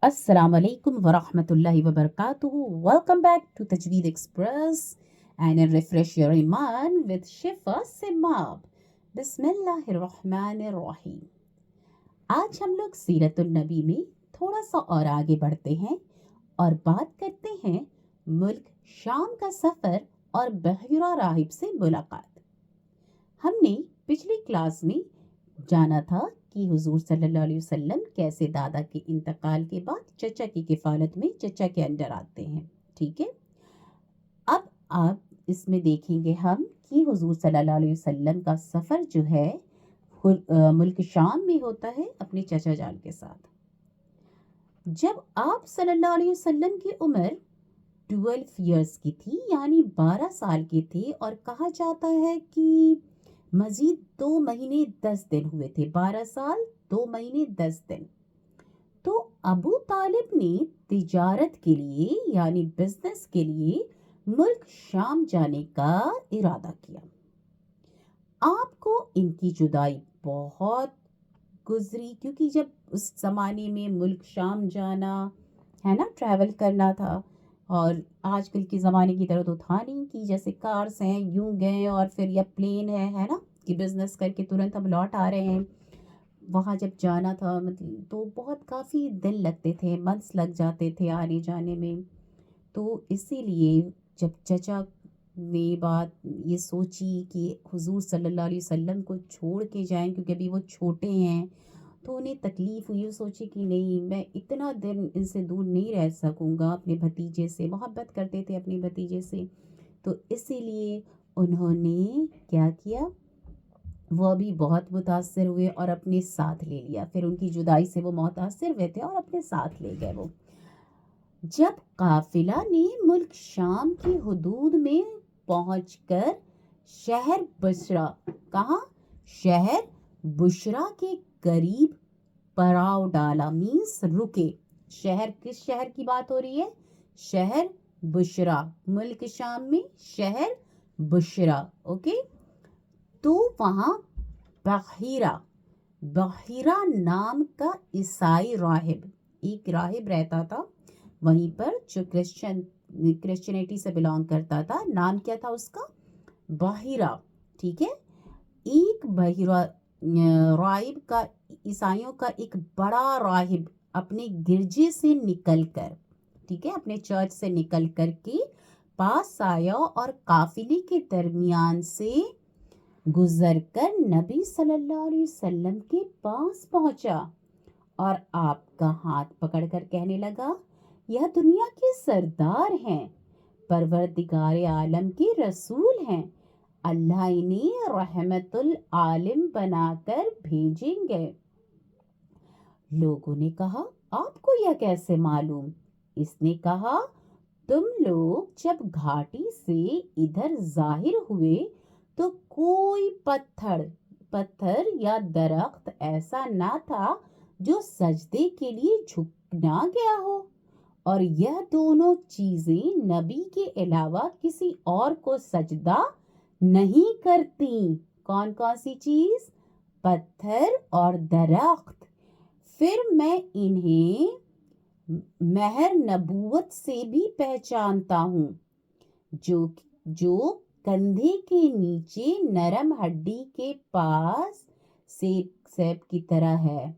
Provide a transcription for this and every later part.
Assalamu alaikum wa rahmatullahi wa barakatuh. Welcome back to Tajweed Express and refresh your iman with Shifa Simab. बिस्मिल्लाहिर्रहमानिर्रहीम। आज हम लोग सीरतुन नबी में थोड़ा सा और आगे बढ़ते हैं और बात करते हैं मुल्क शाम का सफ़र और बहरा राहिब से मुलाकात। हमने पिछली क्लास में जाना था कि हुजूर सल्लल्लाहु अलैहि वसल्लम कैसे दादा के इंतकाल के बाद चचा की किफ़ालत में चचा के अंडर आते हैं। ठीक है, अब आप इसमें देखेंगे हम कि हुजूर सल्लल्लाहु अलैहि वसल्लम का सफ़र जो है मुल्क शाम में होता है अपने चचा जान के साथ। जब आप सल्लल्लाहु अलैहि वसल्लम की उम्र 12 इयर्स की थी, यानी 12 साल के थे, और कहा जाता है कि मजीद 2 महीने 10 दिन हुए थे। 12 साल 2 महीने 10 दिन। तो अबू तालिब ने तिजारत के लिए यानी बिजनेस के लिए मुल्क शाम जाने का इरादा किया। आपको इनकी जुदाई बहुत गुजरी, क्योंकि जब उस ज़माने में मुल्क शाम जाना है ना, ट्रैवल करना था, और आजकल के ज़माने की तरह तो था नहीं कि जैसे कार्स हैं यूं गए और फिर या प्लेन है ना, कि बिज़नेस करके तुरंत हम लौट आ रहे हैं। वहाँ जब जाना था मतलब तो बहुत काफ़ी दिन लगते थे, मंथ्स लग जाते थे आने जाने में। तो इसीलिए जब चचा ने बात ये सोची कि हुजूर सल्लल्लाहु अलैहि वसल्लम को छोड़ के जाएं, क्योंकि अभी वो छोटे हैं, तो उन्हें तकलीफ़ हुई। वो सोचे कि नहीं, मैं इतना दिन इनसे दूर नहीं रह सकूँगा, अपने भतीजे से मोहब्बत करते थे, अपने भतीजे से। तो इसीलिए उन्होंने क्या किया, वो भी बहुत मुतासिर हुए और अपने साथ ले लिया। फिर उनकी जुदाई से वो मुतासिर हुए थे और अपने साथ ले गए वो। जब काफिला ने मुल्क शाम की हुदूद में पहुंचकर शहर बुशरा, कहाँ, शहर बुशरा के करीब पड़ाव डाला, मीन्स रुके। शहर, किस शहर की बात हो रही है? शहर बुशरा, मुल्क शाम में शहर बुशरा। ओके, तो वहाँ बहीरा, बहीरा नाम का ईसाई राहिब, एक राहिब रहता था वहीं पर, जो क्रिश्चियनिटी से बिलोंग करता था। नाम क्या था उसका? बहीरा। ठीक है, एक बहीरा राहिब का, ईसाइयों का एक बड़ा राहिब अपने गिरजे से निकलकर, ठीक है, अपने चर्च से निकल कर के पास आया और काफिले के दरमियान से गुजरकर नबी सल्लल्लाहु अलैहि वसल्लम के पास पहुंचा और आपका हाथ पकड़कर कहने लगा, यह दुनिया के सरदार हैं, परवरदिगार आलम के रसूल हैं, अल्लाह इन्हें रहमतुल आलिम बनाकर भेजेंगे। लोगों ने कहा, आपको यह कैसे मालूम? इसने कहा, तुम लोग जब घाटी से इधर जाहिर हुए तो कोई पत्थर या दरख्त ऐसा ना था जो सजदे के लिए झुक ना गया हो, और यह दोनों चीजें नबी के अलावा किसी और को सजदा नहीं करती। कौन कौन सी चीज? पत्थर और दरख्त। फिर मैं इन्हें महर नबूवत से भी पहचानता हूँ, जो जो कंधे के नीचे नरम हड्डी के पास सेब की तरह है,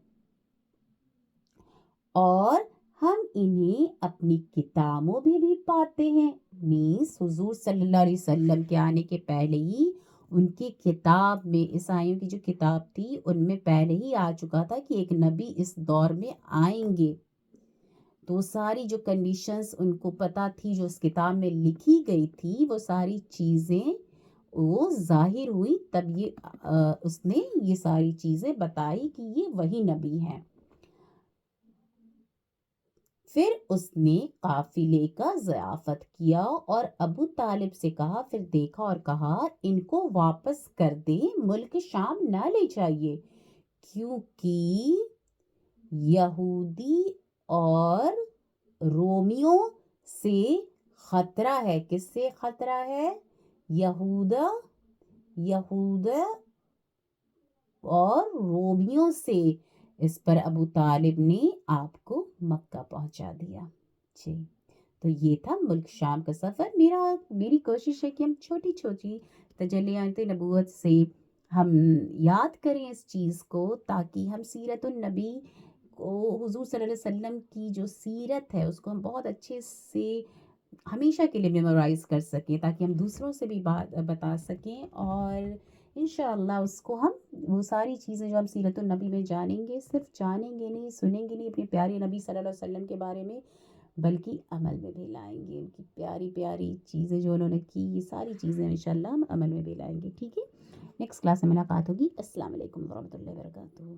और हम इन्हें अपनी किताबों में भी पाते हैं। मीन्स हुजूर सल्लल्लाहु अलैहि वसल्लम के आने के पहले ही उनकी किताब में, ईसाइयों की जो किताब थी उनमें पहले ही आ चुका था कि एक नबी इस दौर में आएंगे। तो सारी जो कंडीशंस उनको पता थी, जो उस किताब में लिखी गई थी, वो सारी चीज़ें वो जाहिर हुई, तब ये उसने ये सारी चीज़ें बताई कि ये वही नबी हैं। फिर उसने काफिले का ज़ियाफ़त किया और अबू तालिब से कहा, फिर देखा और कहा, इनको वापस कर दे, मुल्क शाम ना ले जाइए, क्योंकि यहूदी और रोमियो से खतरा है। किससे खतरा है? यहूदा और रोमियो से। इस पर अबू तालिब ने आपको मक्का पहुंचा दिया। जी, तो ये था मुल्क शाम का सफ़र। मेरी कोशिश है कि हम छोटी-छोटी तजल्लियात नबूवत से हम याद करें इस चीज़ को, ताकि हम सीरतुन नबी को, हुज़ूर सल्लल्लाहु अलैहि वसल्लम की जो सीरत है उसको हम बहुत अच्छे से हमेशा के लिए मेमोराइज़ कर सकें, ताकि हम दूसरों से भी बात बता सकें, और इंशाअल्लाह उसको हम वो सारी चीज़ें जो हम सीरतुन नबी में जानेंगे, सिर्फ़ जानेंगे नहीं, सुनेंगे नहीं अपने प्यारे नबी सल्लल्लाहु अलैहि वसल्लम के बारे में, बल्कि अमल में भी लाएँगे। उनकी प्यारी-प्यारी चीज़ें जो उन्होंने की, ये सारी चीज़ें इंशाअल्लाह हम अमल में भी लाएँगे, ठीक है? नेक्स्ट क्लास में मुलाकात होगी। अस्सलाम वालेकुम व रहमतुल्लाहि व बरकातहू।